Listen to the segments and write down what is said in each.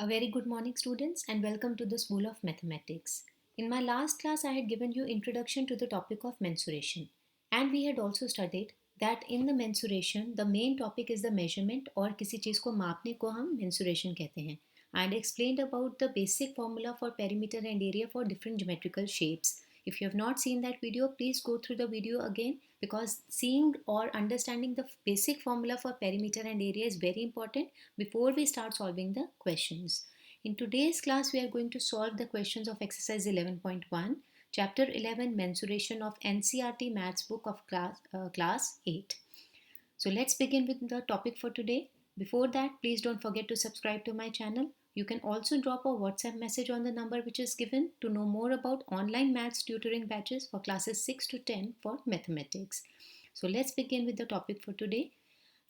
A very good morning, students, and welcome to the School of Mathematics. In my last class, I had given you introduction to the topic of mensuration, and we had also studied that in the mensuration, the main topic is the measurement और किसी चीज़ को मापने को हम mensuration कहते हैं. And explained about the basic formula for perimeter and area for different geometrical shapes. If you have not seen that video, please go through the video again because seeing or understanding the basic formula for perimeter and area is very important before we start solving the questions. In today's class, we are going to solve the questions of exercise 11.1, chapter 11, mensuration of NCERT Maths book of class 8. So let's begin with the topic for today. Before that, please don't forget to subscribe to my channel. You can also drop a WhatsApp message on the number which is given to know more about online maths tutoring batches for classes 6 to 10 for mathematics. So let's begin with the topic for today.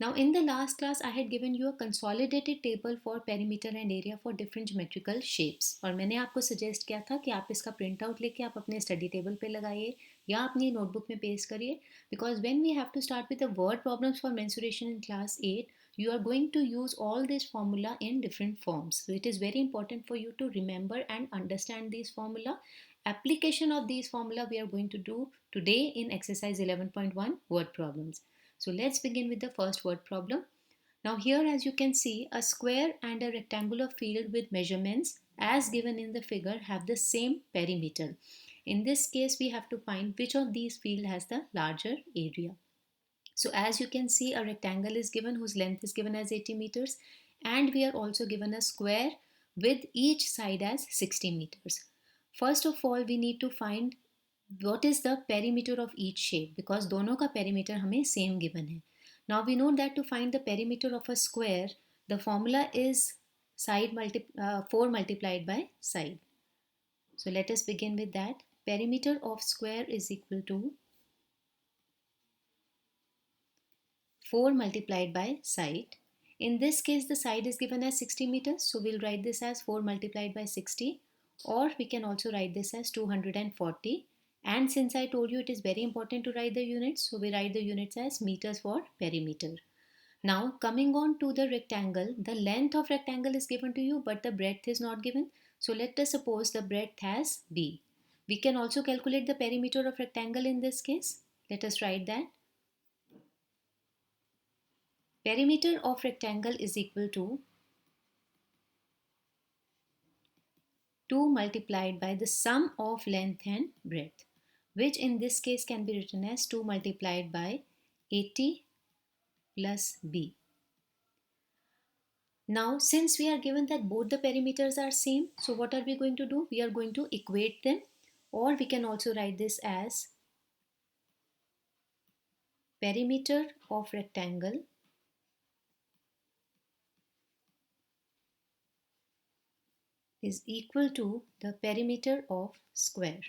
Now in the last class I had given you a consolidated table for perimeter and area for different geometrical shapes और मैंने आपको suggest किया था कि आप इसका print out लेके आप अपने स्टडी टेबल पे लगाइए या अपनी नोटबुक में पेस्ट करिए because when we have to start with the word problems for mensuration in class 8 you are going to use all this formula in different forms. So it is very important for you to remember and understand these formula. Application of these formula we are going to do today in exercise 11.1 word problems. So let's begin with the first word problem. Now here as you can see a square and a rectangular field with measurements as given in the figure have the same perimeter. In this case we have to find which of these field has the larger area. So as you can see a rectangle is given whose length is given as 80 meters and we are also given a square with each side as 60 meters. First of all we need to find what is the perimeter of each shape because दोनों का perimeter हमें same given है. Now we know that to find the perimeter of a square the formula is 4 multiplied by side. So let us begin with that. Perimeter of square is equal to 4 multiplied by side. In this case the side is given as 60 meters so we'll write this as 4 multiplied by 60 or we can also write this as 240. And since I told you it is very important to write the units, so we write the units as meters for perimeter. Now coming on to the rectangle, the length of rectangle is given to you but the breadth is not given. So let us suppose the breadth as b. We can also calculate the perimeter of rectangle in this case. Let us write that. Perimeter of rectangle is equal to 2 multiplied by the sum of length and breadth, which in this case can be written as 2 multiplied by 80 plus b. Now since we are given that both the perimeters are same, so what are we going to do? We are going to equate them, or we can also write this as perimeter of rectangle is equal to the perimeter of square.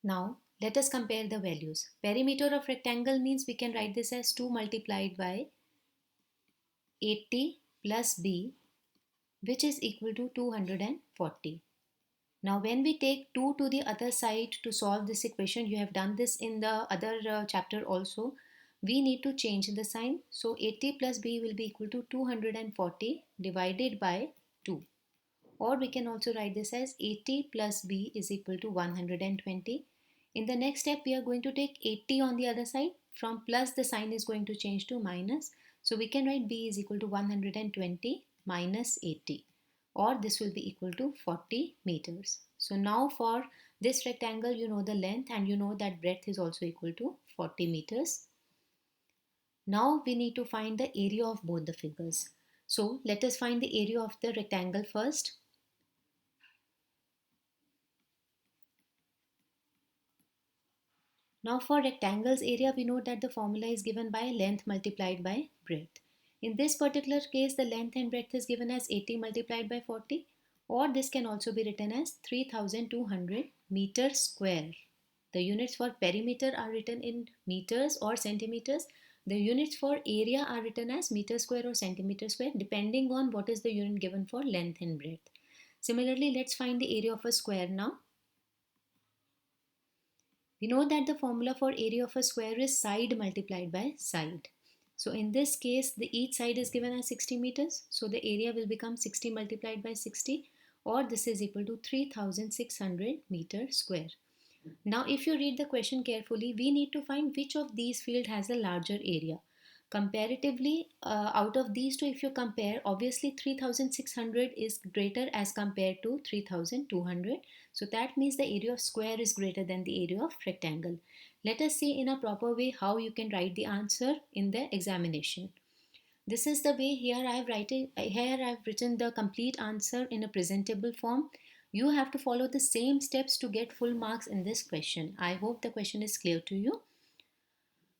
Now let us compare the values. Perimeter of rectangle means we can write this as 2 multiplied by 80 plus b, which is equal to 240. Now when we take 2 to the other side to solve this equation, you have done this in the other chapter also, we need to change the sign. So 80 plus b will be equal to 240 divided by 2. Or we can also write this as 80 plus b is equal to 120. In the next step, we are going to take 80 on the other side. From plus, the sign is going to change to minus. So we can write b is equal to 120 minus 80. Or this will be equal to 40 meters. So now for this rectangle, you know the length and you know that breadth is also equal to 40 meters. Now we need to find the area of both the figures. So let us find the area of the rectangle first. Now for rectangles area, we know that the formula is given by length multiplied by breadth. In this particular case, the length and breadth is given as 80 multiplied by 40, or this can also be written as 3200 meters square. The units for perimeter are written in meters or centimeters. The units for area are written as meter square or centimeter square depending on what is the unit given for length and breadth. Similarly, let's find the area of a square now. We know that the formula for area of a square is side multiplied by side. So in this case, the each side is given as 60 meters. So the area will become 60 multiplied by 60, or this is equal to 3600 meter square. Now, if you read the question carefully, we need to find which of these field has a larger area. Comparatively, out of these two, if you compare, obviously 3600 is greater as compared to 3200. So that means the area of square is greater than the area of rectangle. Let us see in a proper way how you can write the answer in the examination. This is the way here I've written the complete answer in a presentable form. You have to follow the same steps to get full marks in this question. I hope the question is clear to you.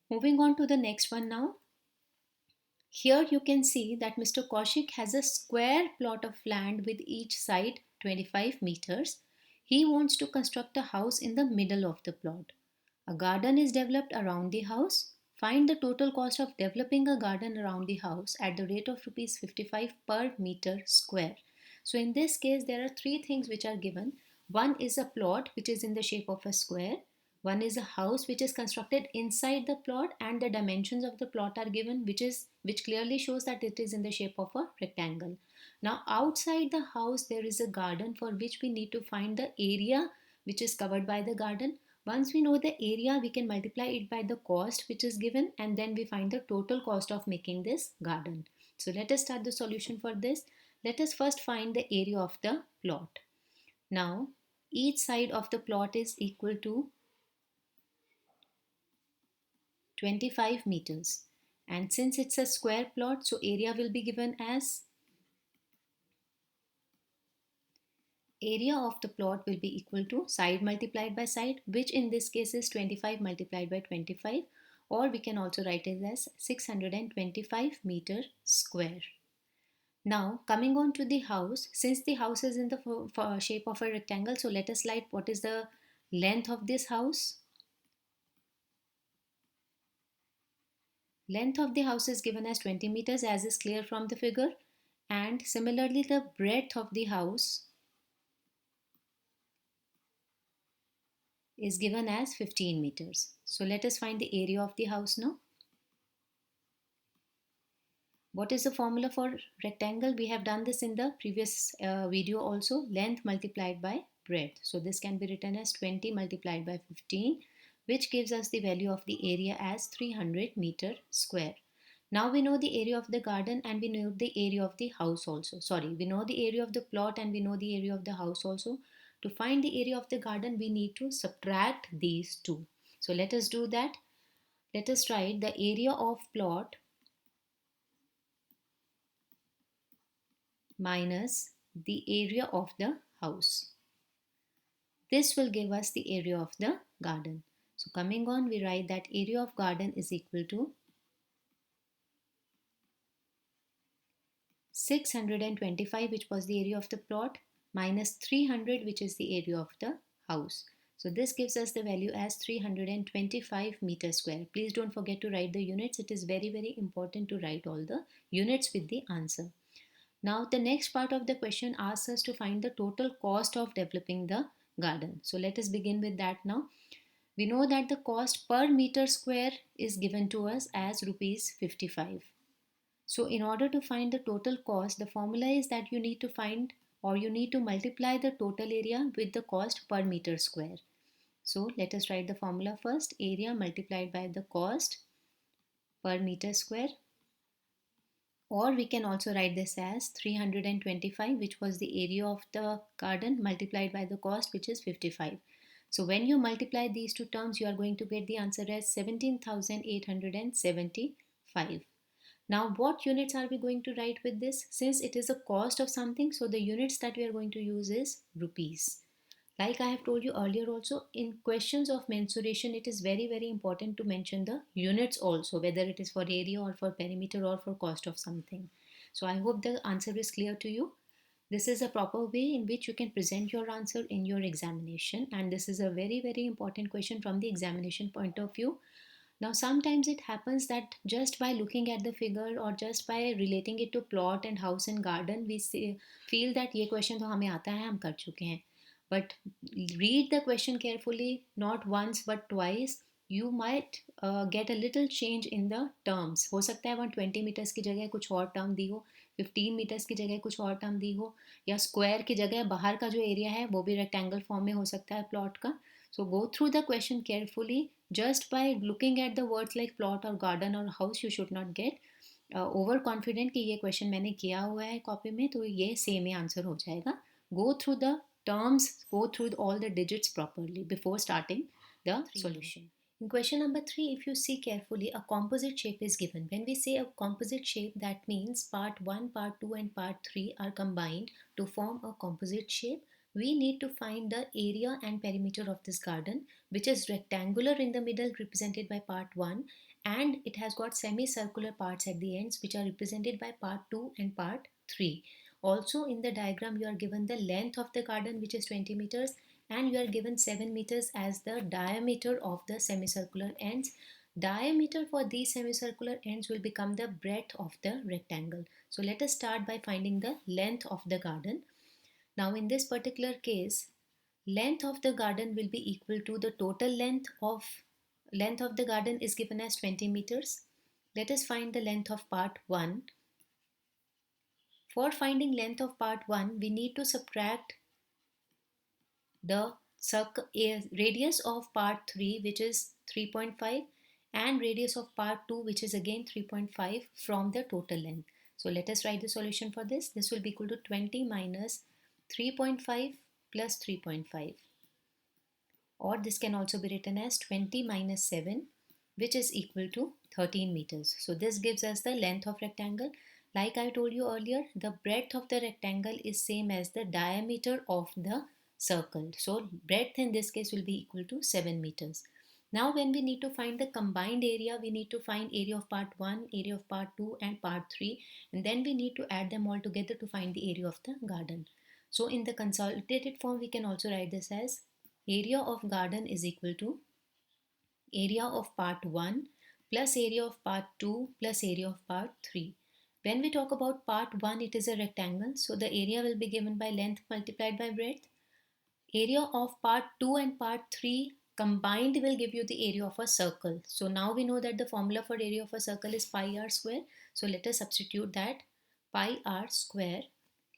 Moving on to the next one now. Here you can see that Mr. Kaushik has a square plot of land with each side 25 meters. He wants to construct a house in the middle of the plot. A garden is developed around the house. Find the total cost of developing a garden around the house at the rate of rupees 55 per meter square. So in this case, there are three things which are given. One is a plot which is in the shape of a square. One is a house which is constructed inside the plot, and the dimensions of the plot are given, which clearly shows that it is in the shape of a rectangle. Now outside the house there is a garden for which we need to find the area which is covered by the garden. Once we know the area, we can multiply it by the cost which is given, and then we find the total cost of making this garden. So let us start the solution for this. Let us first find the area of the plot. Now each side of the plot is equal to 25 meters, and since it's a square plot, so area will be given as area of the plot will be equal to side multiplied by side, which in this case is 25 multiplied by 25, or we can also write it as 625 meter square. Now coming on to the house, since the house is in the shape of a rectangle, so let us write what is the length of this house. Length of the house is given as 20 meters, as is clear from the figure, and similarly the breadth of the house is given as 15 meters. So let us find the area of the house now. What is the formula for rectangle? We have done this in the previous video also. Length multiplied by breadth. So this can be written as 20 multiplied by 15, which gives us the value of the area as 300 meter square. Now we know the area of the garden and we know the area of the house also. Sorry, we know the area of the plot and we know the area of the house also. To find the area of the garden, we need to subtract these two. So let us do that. Let us write the area of plot minus the area of the house. This will give us the area of the garden. So coming on, we write that area of garden is equal to 625, which was the area of the plot, minus 300, which is the area of the house. So this gives us the value as 325 meter square. Please don't forget to write the units. It is very, very important to write all the units with the answer. Now the next part of the question asks us to find the total cost of developing the garden. So let us begin with that now. We know that the cost per meter square is given to us as rupees 55. So in order to find the total cost, the formula is that you need to find or you need to multiply the total area with the cost per meter square. So let us write the formula first. Area multiplied by the cost per meter square, or we can also write this as 325, which was the area of the garden, multiplied by the cost, which is 55. So when you multiply these two terms, you are going to get the answer as 17,875. Now what units are we going to write with this? Since it is a cost of something, so the units that we are going to use is rupees. Like I have told you earlier also, in questions of mensuration, it is very, very important to mention the units also, whether it is for area or for perimeter or for cost of something. So I hope the answer is clear to you. This is a proper way in which you can present your answer in your examination, and this is a very, very important question from the examination point of view. Now sometimes it happens that just by looking at the figure or just by relating it to plot and house and garden, we feel that ये question तो हमें आता है, हम कर चुके हैं. but read the question carefully, not once but twice. You might get a little change in the terms. हो सकता है 120 मीटर्स की जगह कुछ और टर्म दी हो, 15 मीटर्स की जगह कुछ और टर्म दी हो, या स्क्वायर की जगह बाहर का जो एरिया है वो भी रेक्टेंगल फॉर्म में हो सकता है प्लॉट का. So go through the question carefully. Just by looking at the words like plot or garden or house, you should not get over confident कि ये क्वेश्चन मैंने किया हुआ है कॉपी में तो ये सेम ही आंसर हो जाएगा. Go through the terms, go through all the digits properly before starting the solution. In question number 3, if you see carefully, a composite shape is given. When we say a composite shape, that means part 1, part 2 and part 3 are combined to form a composite shape. We need to find the area and perimeter of this garden, which is rectangular in the middle, represented by part 1, and it has got semicircular parts at the ends, which are represented by part 2 and part 3. Also in the diagram you are given the length of the garden, which is 20 meters, and you are given 7 meters as the diameter of the semicircular ends. Diameter for these semicircular ends will become the breadth of the rectangle. So let us start by finding the length of the garden. Now in this particular case, length of the garden will be equal to the total length of the garden is given as 20 meters. Let us find the length of part 1. For finding length of part 1, we need to subtract the radius of part 3, which is 3.5, and radius of part 2, which is again 3.5, from the total length. So let us write the solution for this. This will be equal to 20 minus 3.5 plus 3.5, or this can also be written as 20 minus 7, which is equal to 13 meters. So this gives us the length of rectangle. Like I told you earlier, the breadth of the rectangle is same as the diameter of the circle. So breadth in this case will be equal to 7 meters. Now when we need to find the combined area, we need to find area of part 1, area of part 2 and part 3, and then we need to add them all together to find the area of the garden. So in the consolidated form, we can also write this as area of garden is equal to area of part 1 plus area of part 2 plus area of part 3. When we talk about part 1, it is a rectangle, so the area will be given by length multiplied by breadth. Area of part 2 and part 3 combined will give you the area of a circle. So now we know that the formula for area of a circle is pi r square. So let us substitute that, pi r square.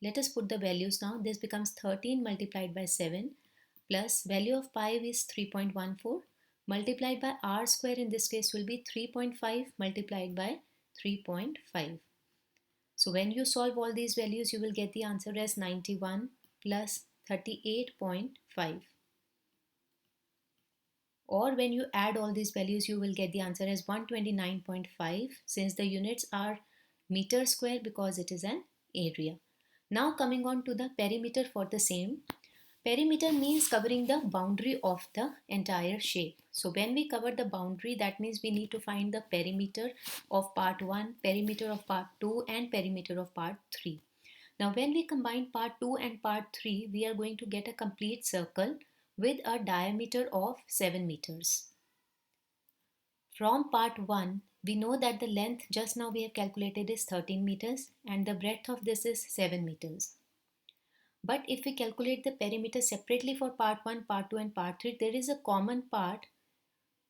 Let us put the values now. This becomes 13 multiplied by 7 plus value of pi is 3.14 multiplied by r square, in this case will be 3.5 multiplied by 3.5. So when you solve all these values, you will get the answer as 91 plus 38.5. Or when you add all these values, you will get the answer as 129.5, since the units are meter square because it is an area. Now coming on to the perimeter for the same. Perimeter means covering the boundary of the entire shape. So when we cover the boundary, that means we need to find the perimeter of part 1, perimeter of part 2 and perimeter of part 3. Now when we combine part 2 and part 3, we are going to get a complete circle with a diameter of 7 meters. From part 1, we know that the length just now we have calculated is 13 meters and the breadth of this is 7 meters. But if we calculate the perimeter separately for part 1, part 2 and part 3, there is a common part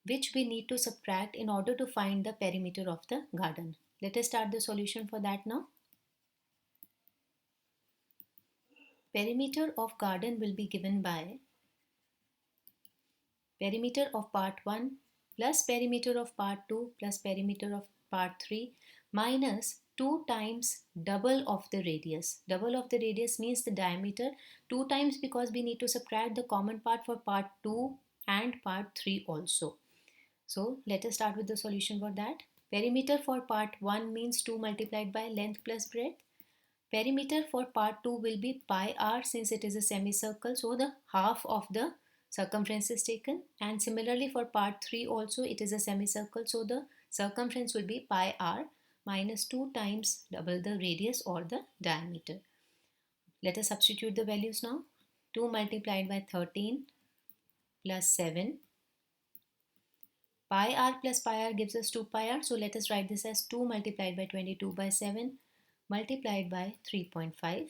which we need to subtract in order to find the perimeter of the garden. Let us start the solution for that now. Perimeter of garden will be given by perimeter of part 1 plus perimeter of part 2 plus perimeter of part 3 minus 2 times double of the radius. Double of the radius means the diameter, 2 times because we need to subtract the common part for part 2 and part 3 also. So let us start with the solution for that. Perimeter for part 1 means 2 multiplied by length plus breadth. Perimeter for part 2 will be pi r, since it is a semicircle, so the half of the circumference is taken, and similarly for part 3 also it is a semicircle, so the circumference will be pi r minus 2 times double the radius or the diameter. Let us substitute the values now. 2 multiplied by 13 plus 7. Pi r plus pi r gives us 2 pi r, so let us write this as 2 multiplied by 22 by 7 multiplied by 3.5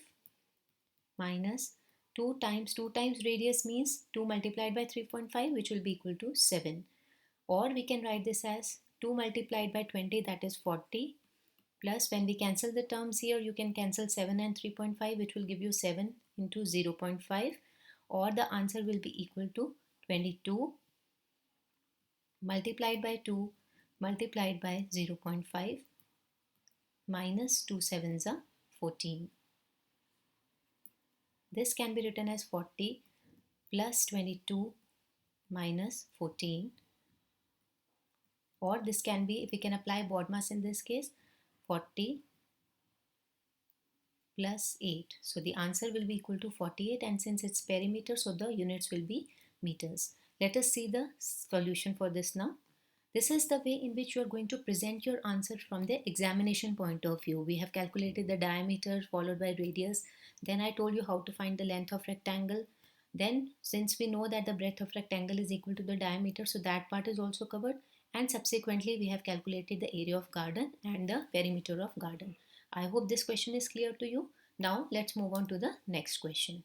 minus 2 times radius means 2 multiplied by 3.5, which will be equal to 7. Or we can write this as 2 multiplied by 20, that is 40. Plus when we cancel the terms here, you can cancel 7 and 3.5, which will give you 7 into 0.5. Or the answer will be equal to 22 multiplied by 2 multiplied by 0.5 minus 2 sevens are 14. This can be written as 40 plus 22 minus 14, or this can be, if we can apply BODMAS in this case, 40 plus 8. So the answer will be equal to 48, and since it's perimeter, so the units will be meters. Let us see the solution for this now. This is the way in which you are going to present your answer from the examination point of view. We have calculated the diameter followed by radius. Then I told you how to find the length of rectangle. Then since we know that the breadth of rectangle is equal to the diameter, so that part is also covered. And subsequently we have calculated the area of garden and the perimeter of garden. I hope this question is clear to you. Now let's move on to the next question.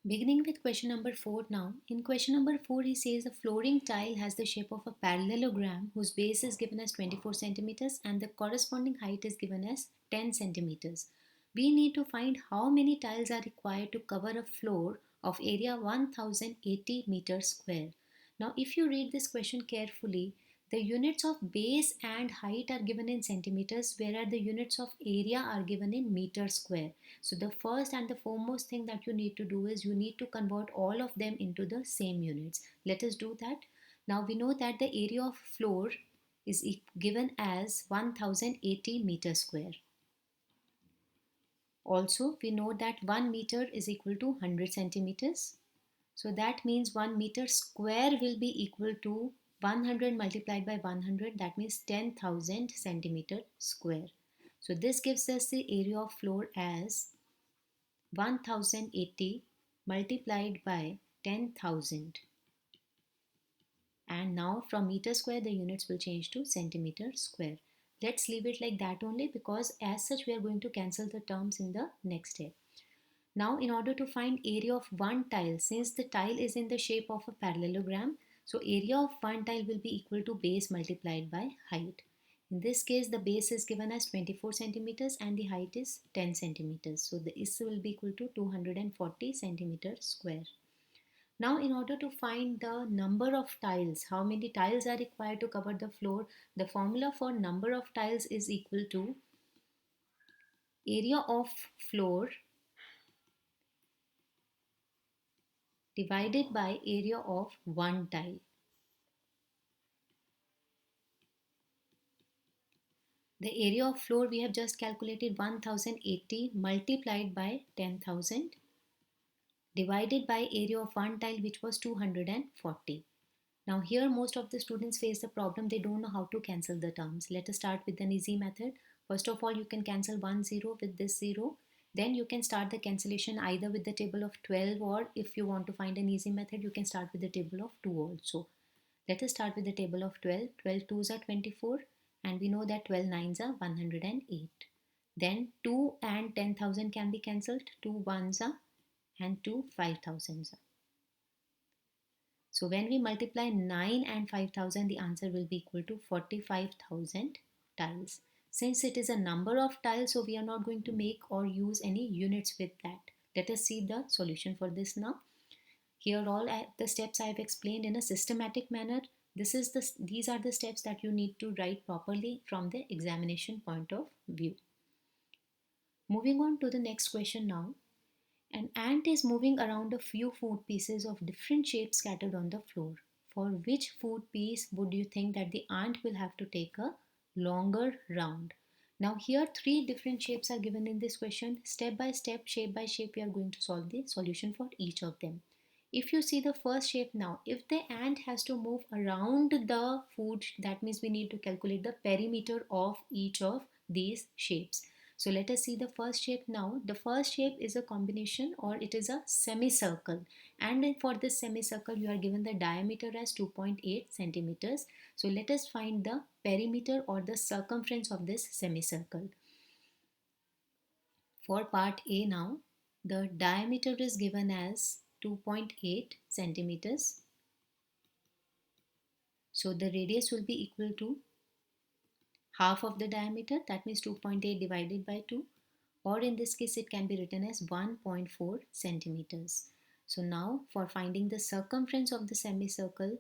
Beginning with question number 4 now. In question number 4, he says a flooring tile has the shape of a parallelogram whose base is given as 24 centimeters and the corresponding height is given as 10 centimeters. We need to find how many tiles are required to cover a floor of area 1080 meters square. Now, if you read this question carefully, the units of base and height are given in centimeters, whereas the units of area are given in meters square. So the first and the foremost thing that you need to do is you need to convert all of them into the same units. Let us do that. Now we know that the area of floor is given as 1080 meters square. Also, we know that 1 meter is equal to 100 centimeters. So that means 1 meter square will be equal to 100 multiplied by 100, that means 10,000 centimeter square. So this gives us the area of floor as 1080 multiplied by 10,000. And now from meter square the units will change to centimeter square. Let's leave it like that only, because as such we are going to cancel the terms in the next step. Now in order to find area of one tile, since the tile is in the shape of a parallelogram, so area of one tile will be equal to base multiplied by height. In this case the base is given as 24 centimeters and the height is 10 centimeters. So this will be equal to 240 centimeters square. Now in order to find the number of tiles, how many tiles are required to cover the floor, the formula for number of tiles is equal to area of floor divided by area of one tile. The area of floor we have just calculated 1080 multiplied by 10,000 divided by area of one tile, which was 240. Now here most of the students face the problem, they don't know how to cancel the terms. Let us start with an easy method. First of all, you can cancel 1 0 with this 0. Then you can start the cancellation either with the table of 12, or if you want to find an easy method, you can start with the table of 2 also. Let us start with the table of 12. 12 2s are 24 and we know that 12 9s are 108. Then 2 and 10,000 can be cancelled. 2 1s are and 2 5,000s are. So when we multiply 9 and 5,000, the answer will be equal to 45,000 tiles. Since it is a number of tiles, so we are not going to make or use any units with that. Let us see the solution for this now. Here all the steps I have explained in a systematic manner. These are the steps that you need to write properly from the examination point of view. Moving on to the next question now. An ant is moving around a few food pieces of different shapes scattered on the floor. For which food piece would you think that the ant will have to take a longer round? Now here 3 different shapes are given in this question. Step by step, shape by shape, we are going to solve the solution for each of them. If you see the first shape now, if the ant has to move around the food, that means we need to calculate the perimeter of each of these shapes. So let us see the first shape now. The first shape is a combination, or it is a semicircle, and for this semicircle you are given the diameter as 2.8 centimeters. So let us find the perimeter or the circumference of this semicircle. For part A now, The diameter is given as 2.8 centimeters. So the radius will be equal to half of the diameter, that means 2.8 divided by 2, or in this case it can be written as 1.4 centimeters. So now for finding the circumference of the semicircle,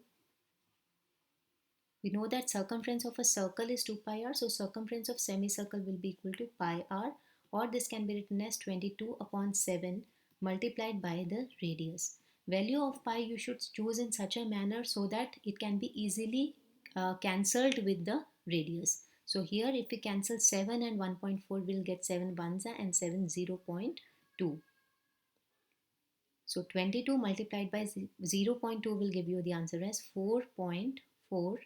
we know that circumference of a circle is 2 pi r, so circumference of semicircle will be equal to pi r, or this can be written as 22 upon 7 multiplied by the radius. Value of pi you should choose in such a manner so that it can be easily cancelled with the radius. So here if we cancel 7 and 1.4, we'll get 7 ones and 7 0.2. So 22 multiplied by 0.2 will give you the answer as 4.4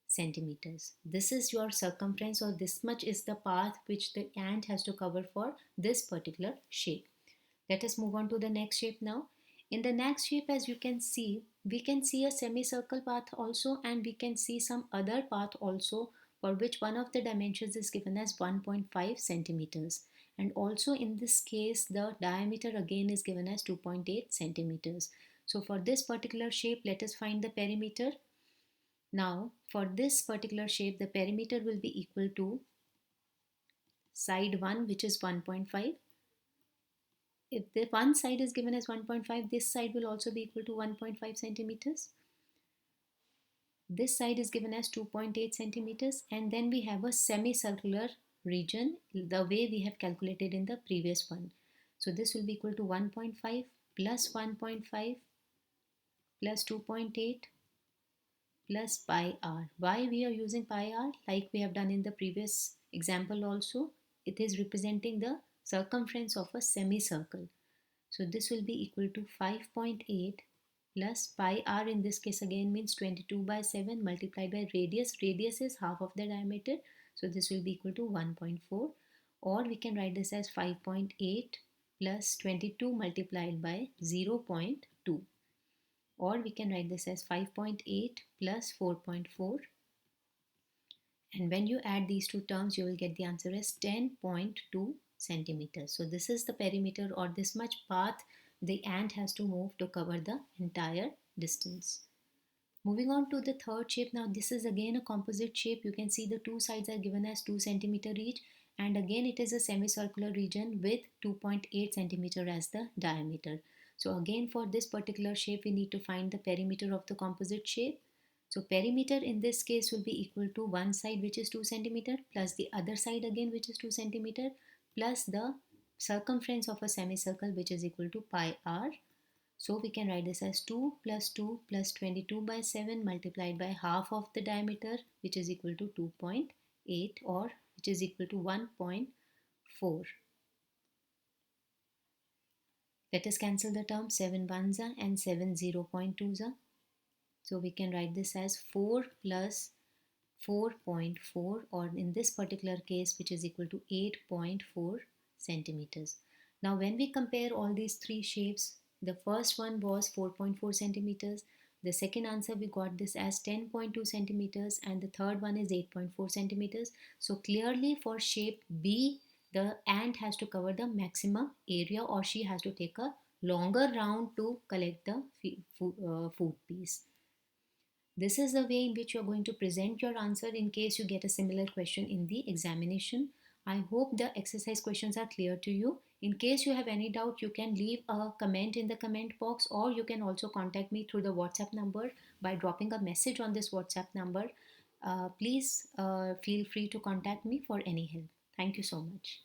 centimeters. This is your circumference, or this much is the path which the ant has to cover for this particular shape. Let us move on to the next shape now. In the next shape, as you can see, we can see a semicircle path also, and we can see some other path also, for which one of the dimensions is given as 1.5 centimeters. And also in this case, the diameter again is given as 2.8 centimeters. So for this particular shape, let us find the perimeter. Now, for this particular shape, the perimeter will be equal to side 1, which is 1.5. If the one side is given as 1.5, this side will also be equal to 1.5 centimeters. This side is given as 2.8 centimeters, and then we have a semicircular region the way we have calculated in the previous one. So this will be equal to 1.5 plus 1.5 plus 2.8 plus pi r. Why we are using pi r? Like we have done in the previous example also, it is representing the circumference of a semicircle. So this will be equal to 5.8 plus pi r, in this case again means 22 by 7 multiplied by radius. Radius is half of the diameter. So this will be equal to 1.4, or we can write this as 5.8 plus 22 multiplied by 0.2. Or we can write this as 5.8 plus 4.4, and when you add these two terms you will get the answer as 10.2 centimeters. So this is the perimeter, or this much path the ant has to move to cover the entire distance. Moving on to the third shape. Now this is again a composite shape. You can see the two sides are given as 2 centimeter each, and again it is a semicircular region with 2.8 centimeter as the diameter. So again for this particular shape we need to find the perimeter of the composite shape. So perimeter in this case will be equal to one side which is 2 centimeter plus the other side again which is 2 centimeter plus the circumference of a semicircle which is equal to pi r. So we can write this as 2 plus 2 plus 22 by 7 multiplied by half of the diameter, which is equal to 2.8, or which is equal to 1.4. Let us cancel the term. 7 ones and 7 0.2s. So we can write this as 4 plus 4.4, or in this particular case which is equal to 8.4 centimeters. Now when we compare all these three shapes, the first one was 4.4 centimeters, the second answer we got this as 10.2 centimeters, and the third one is 8.4 centimeters. So clearly for shape B, the ant has to cover the maximum area, or she has to take a longer round to collect the food piece. This is the way in which you are going to present your answer in case you get a similar question in the examination. I hope the exercise questions are clear to you. In case you have any doubt, you can leave a comment in the comment box, or you can also contact me through the WhatsApp number by dropping a message on this WhatsApp number. Please feel free to contact me for any help. Thank you so much.